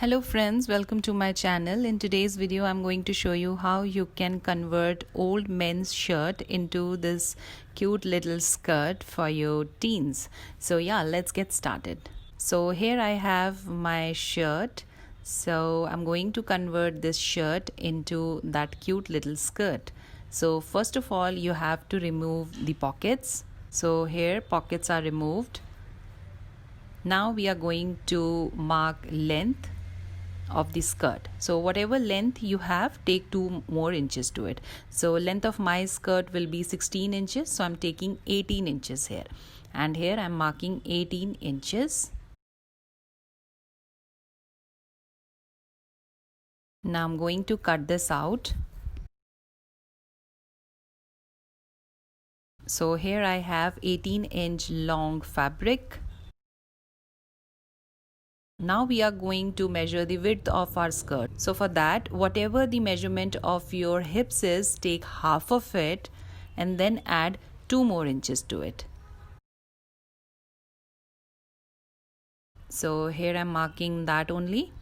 Hello friends, welcome to my channel. In today's video I'm going to show you how you can convert old men's shirt into this cute little skirt for your teens. So yeah, let's get started. So here I have my shirt. So I'm going to convert this shirt into that cute little skirt. So first of all, you have to remove the pockets. So here pockets are removed. Now we are going to mark length of the skirt. So whatever length you have, take 2 more inches to it. So length of my skirt will be 16 inches, so I'm taking 18 inches here, and here I'm marking 18 inches. Now I'm going to cut this out. So here I have 18-inch long fabric. Now we are going to measure the width of our skirt. So for that, whatever the measurement of your hips is, take half of it and then add 2 more inches to it. So here I'm marking that only.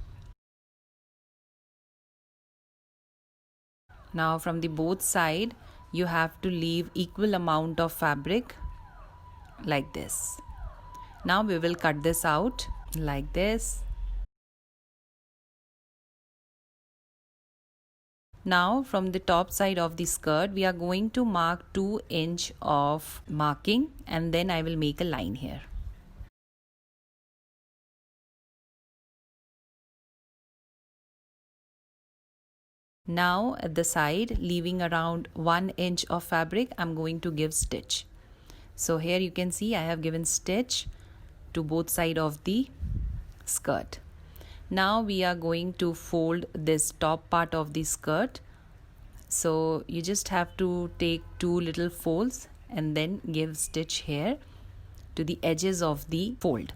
Now from the both side, you have to leave equal amount of fabric like this. Now we will cut this out like this. Now from the top side of the skirt, we are going to mark 2 inch of marking, and then I will make a line here. Now at the side, leaving around 1 inch of fabric, I'm going to give stitch. So here you can see I have given stitch to both sides of the skirt. Now we are going to fold this top part of the skirt. So you just have to take 2 little folds and then give stitch here to the edges of the fold.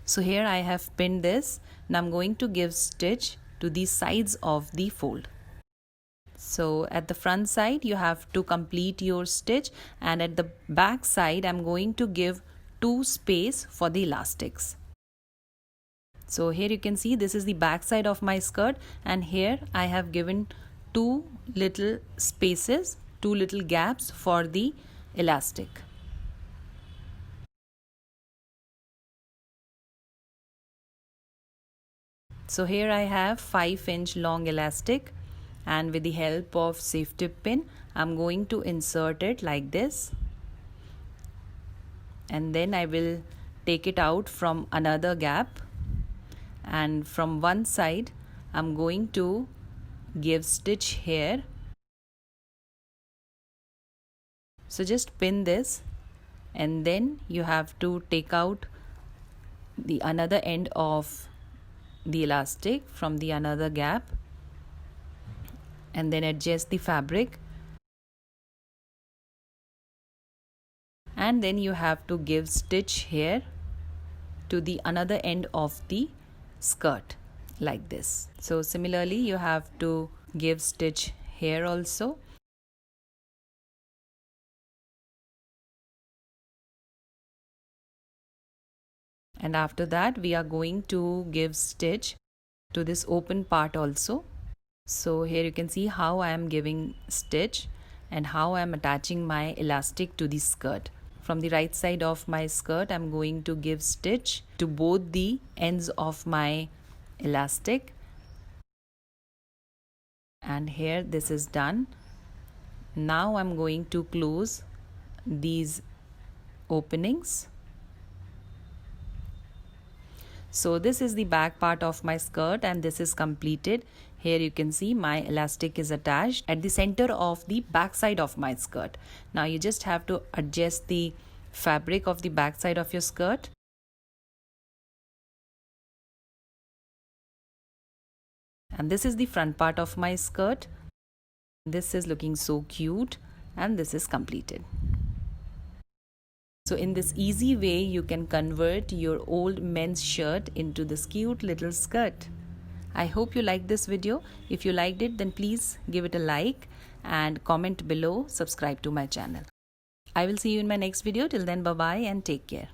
So here I have pinned this. Now I'm going to give stitch to the sides of the fold. So at the front side you have to complete your stitch, and at the back side I'm going to give 2 space for the elastics. So here you can see this is the back side of my skirt, and here I have given 2 little spaces, 2 little gaps for the elastic. So here I have 5-inch long elastic, and with the help of safety pin I'm going to insert it like this, and then I will take it out from another gap, and from one side I'm going to give stitch here. So just pin this, and then you have to take out the another end of the elastic from the another gap, and then adjust the fabric, and then you have to give stitch here to the another end of the skirt like this. So similarly you have to give stitch here also. And after that we are going to give stitch to this open part also. So here you can see how I am giving stitch and how I am attaching my elastic to the skirt. From the right side of my skirt I'm going to give stitch to both the ends of my elastic, and here this is done. Now I'm going to close these openings. So this is the back part of my skirt, and this is completed. Here you can see my elastic is attached at the center of the back side of my skirt. Now you just have to adjust the fabric of the back side of your skirt. And this is the front part of my skirt. This is looking so cute, and this is completed. So in this easy way you can convert your old men's shirt into this cute little skirt. I hope you liked this video. If you liked it, then please give it a like and comment below. Subscribe to my channel. I will see you in my next video. Till then, bye bye and take care.